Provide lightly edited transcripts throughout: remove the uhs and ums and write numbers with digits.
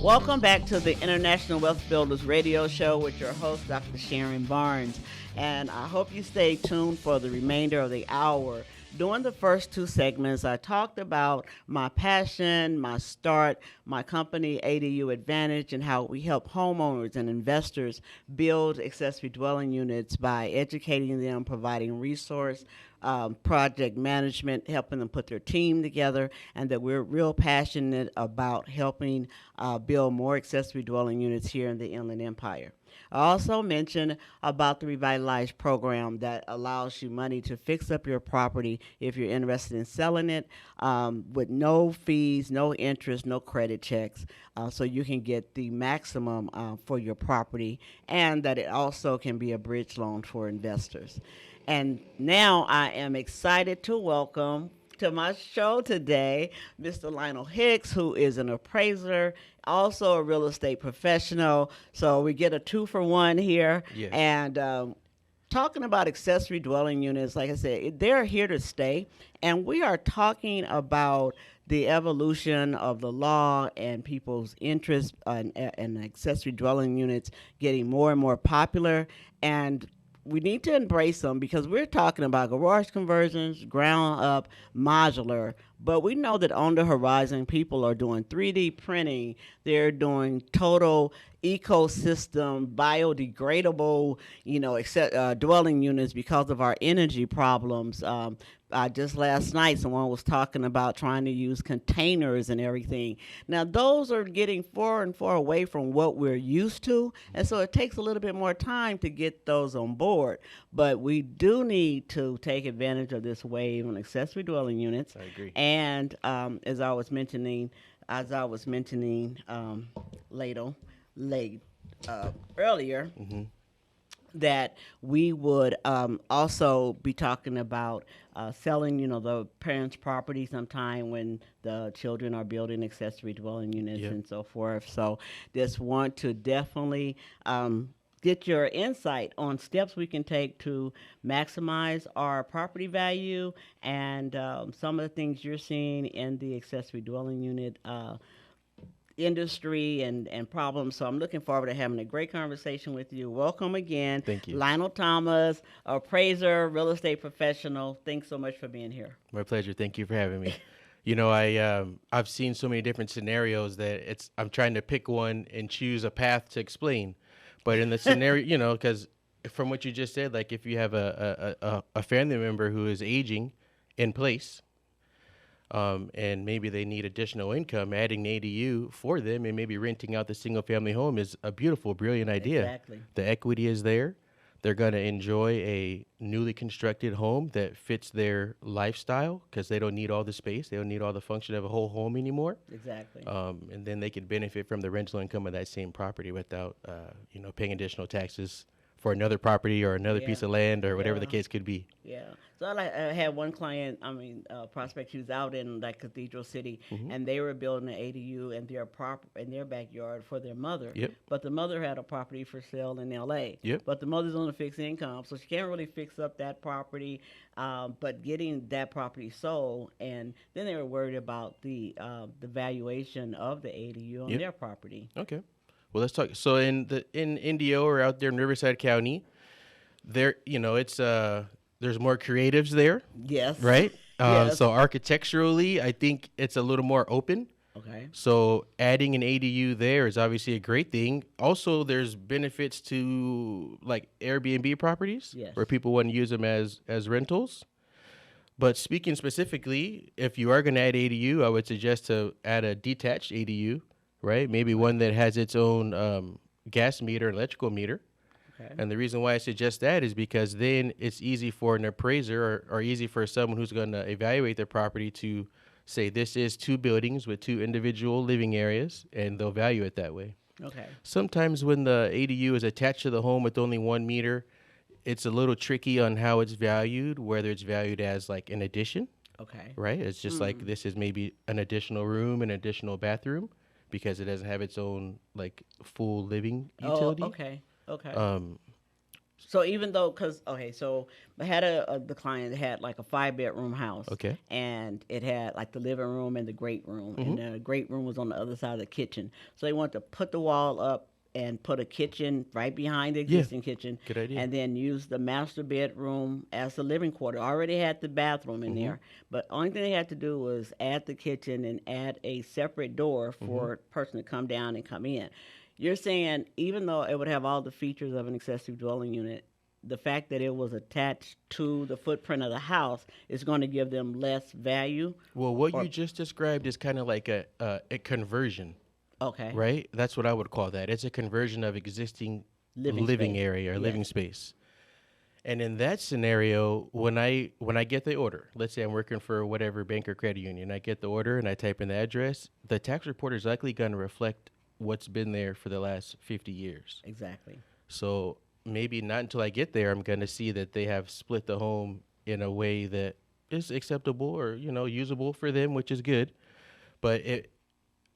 Welcome back to the International Wealth Builders Radio Show with your host, Dr. Sharon Barnes. And I hope you stay tuned for the remainder of the hour. During the first two segments, I talked about my passion, my start, my company, ADU Advantage, and how we help homeowners and investors build accessory dwelling units by educating them, providing resource, project management, helping them put their team together, and that we're real passionate about helping build more accessory dwelling units here in the Inland Empire. I also mentioned about the Revitalize program that allows you money to fix up your property if you're interested in selling it with no fees, no interest, no credit checks, so you can get the maximum for your property, and that it also can be a bridge loan for investors. And now I am excited to welcome to my show today Mr. Lionel Hicks, who is an appraiser, also a real estate professional. So we get a 2-for-1 here. Yes. And talking about accessory dwelling units, like I said, they're here to stay. And we are talking about the evolution of the law and people's interest in accessory dwelling units getting more and more popular. And we need to embrace them because we're talking about garage conversions, ground up, modular. But we know that on the horizon, people are doing 3D printing. They're doing total ecosystem, biodegradable, dwelling units because of our energy problems. Just last night, someone was talking about trying to use containers and everything. Now, those are getting far and far away from what we're used to, and so it takes a little bit more time to get those on board. But we do need to take advantage of this wave on accessory dwelling units. I agree. And as I was mentioning, earlier, that we would also be talking about selling, the parents' property sometime when the children are building accessory dwelling units and so forth. So just want to definitely get your insight on steps we can take to maximize our property value and some of the things you're seeing in the accessory dwelling unit industry and problems. So I'm looking forward to having a great conversation with you. Welcome again. Thank you. Lionel Thomas, appraiser, real estate professional. Thanks so much for being here. My pleasure. Thank you for having me. I've seen so many different scenarios that I'm trying to pick one and choose a path to explain. But in the scenario, because from what you just said, like if you have a family member who is aging in place, and maybe they need additional income, adding an ADU for them and maybe renting out the single family home is a beautiful, brilliant idea. Exactly. The equity is there. They're going to enjoy a newly constructed home that fits their lifestyle because they don't need all the space. They don't need all the function of a whole home anymore. Exactly. And then they can benefit from the rental income of that same property without, paying additional taxes for another property or another piece of land or whatever the case could be. Yeah. So I had one client, prospect, who's out in like Cathedral City, and they were building an ADU in their backyard for their mother. Yep. But the mother had a property for sale in LA. Yep. But the mother's on a fixed income, so she can't really fix up that property. But getting that property sold, and then they were worried about the valuation of the ADU on their property. Okay. Well, let's talk. So in NDO or out there in Riverside County, there, there's more creatives there. Yes. Right? Yes. So architecturally, I think it's a little more open. Okay. So adding an ADU there is obviously a great thing. Also, there's benefits to like Airbnb properties where people want to use them as rentals. But speaking specifically, if you are going to add ADU, I would suggest to add a detached ADU, right? Maybe one that has its own gas meter, electrical meter. Okay. And the reason why I suggest that is because then it's easy for an appraiser or easy for someone who's going to evaluate their property to say this is 2 buildings with 2 individual living areas, and they'll value it that way. Okay. Sometimes when the ADU is attached to the home with only 1 meter, it's a little tricky on how it's valued, whether it's valued as like an addition. Okay. Right? It's just like this is maybe an additional room, an additional bathroom, because it doesn't have its own like full living utility. Oh, okay. Okay. So even though, so I had the client that had like a 5-bedroom house. Okay. And it had like the living room and the great room. Mm-hmm. And the great room was on the other side of the kitchen. So they wanted to put the wall up and put a kitchen right behind the existing kitchen. Good idea. And then use the master bedroom as the living quarter. Already had the bathroom in there. But only thing they had to do was add the kitchen and add a separate door for a person to come down and come in. You're saying even though it would have all the features of an accessory dwelling unit, the fact that it was attached to the footprint of the house is going to give them less value? Well, what you just described is kind of like a conversion. Okay. Right? That's what I would call that. It's a conversion of existing living area or living space. And in that scenario, when I get the order, let's say I'm working for whatever bank or credit union, I get the order and I type in the address, the tax report is likely going to reflect what's been there for the last 50 years. Exactly. So maybe not until I get there, I'm going to see that they have split the home in a way that is acceptable or, usable for them, which is good. But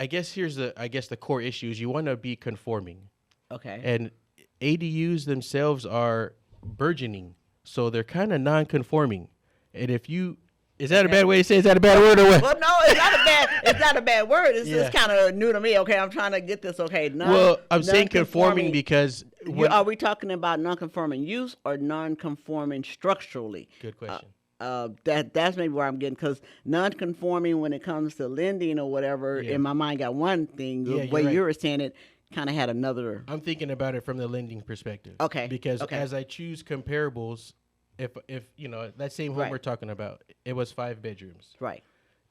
I guess the core issue is you want to be conforming. Okay. And ADUs themselves are burgeoning, so they're kind of non-conforming. And is that a bad way to say? Is that a bad word or what? Well, no, it's not a bad word. It's kind of new to me. Okay, I'm trying to get this. Okay, I'm saying conforming because are we talking about non-conforming use or non-conforming structurally? Good question. That's maybe where I'm getting, because non-conforming when it comes to lending or whatever, in my mind got one thing. The way you were saying it kind of had another. I'm thinking about it from the lending perspective. Okay. Because as I choose comparables, if that same home we're talking about, it was 5 bedrooms. Right.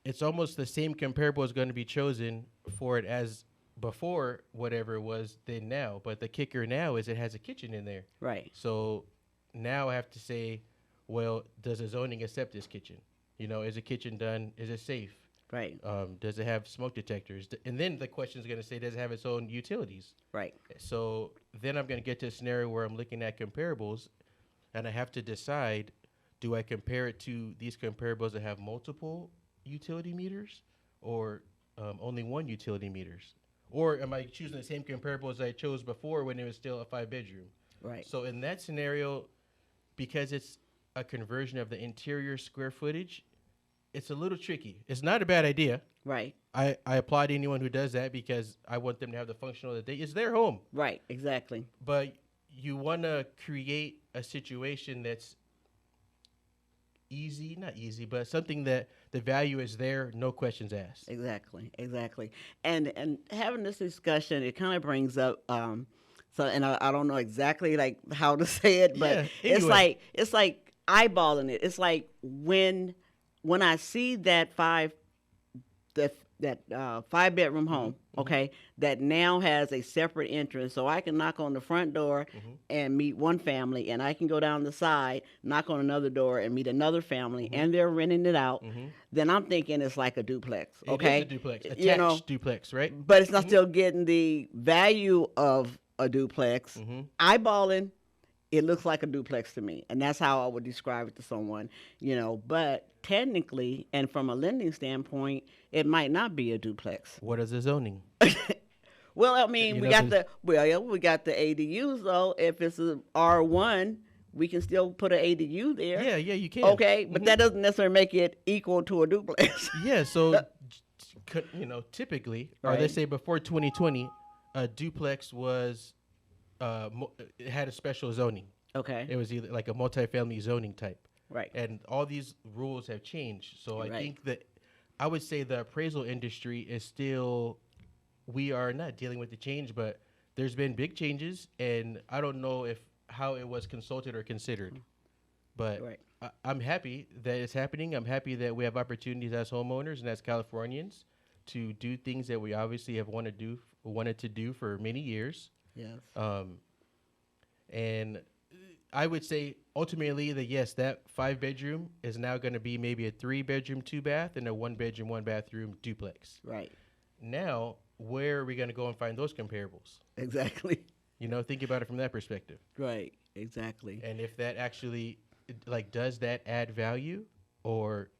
It's almost the same comparable is going to be chosen for it as before whatever it was then now. But the kicker now is it has a kitchen in there. Right. So now I have to say, well, does the zoning accept this kitchen? Is the kitchen done? Is it safe? Right. Does it have smoke detectors? And then the question is going to say, does it have its own utilities? Right. So then I'm going to get to a scenario where I'm looking at comparables, and I have to decide, do I compare it to these comparables that have multiple utility meters or only one utility meters? Or am I choosing the same comparables I chose before when it was still a 5-bedroom? Right. So in that scenario, because it's a conversion of the interior square footage, it's a little tricky. It's not a bad idea. Right. I applaud anyone who does that because I want them to have the functional that it's their home. Right, exactly. But you want to create a situation that's not easy, but something that the value is there, no questions asked. Exactly. And having this discussion, it kind of brings up and I don't know exactly like how to say it, but anyway. it's like eyeballing it. It's like when I see that 5-bedroom home, okay, that now has a separate entrance, so I can knock on the front door and meet one family, and I can go down the side, knock on another door, and meet another family, and they're renting it out. Then I'm thinking it's like a duplex, okay? It is a duplex, attached duplex, right? But it's not still getting the value of a duplex. Eyeballing, it looks like a duplex to me, and that's how I would describe it to someone, but technically and from a lending standpoint, it might not be a duplex. What is the zoning? Well, I mean, we got the ADUs though. If it's a R1, we can still put an ADU there. Yeah, you can. Okay, but that doesn't necessarily make it equal to a duplex. Yeah, so typically, or let's say before 2020, a duplex was it had a special zoning. Okay. It was either like a multifamily zoning type. Right. And all these rules have changed. So I think that I would say the appraisal industry is still, we are not dealing with the change, but there's been big changes, and I don't know how it was consulted or considered. But I'm happy that it's happening. I'm happy that we have opportunities as homeowners and as Californians to do things that we obviously have wanted to do for many years. Yes. And I would say ultimately that 5-bedroom is now going to be maybe a 3-bedroom, 2-bath, and a 1-bedroom, 1-bathroom duplex. Right. Now, where are we going to go and find those comparables? Exactly. Think about it from that perspective. Right. Exactly. And if that actually, does that add value or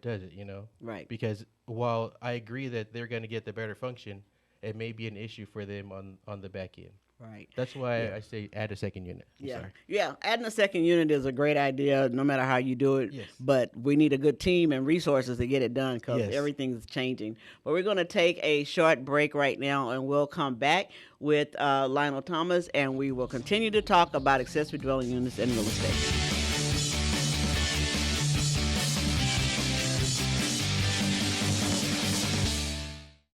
does it, Right. Because while I agree that they're going to get the better function, it may be an issue for them on the back end. Right. That's why I say add a second unit. Yeah. Adding a second unit is a great idea, no matter how you do it. Yes. But we need a good team and resources to get it done because everything's changing. But we're going to take a short break right now, and we'll come back with Lionel Thomas, and we will continue to talk about accessory dwelling units and real estate.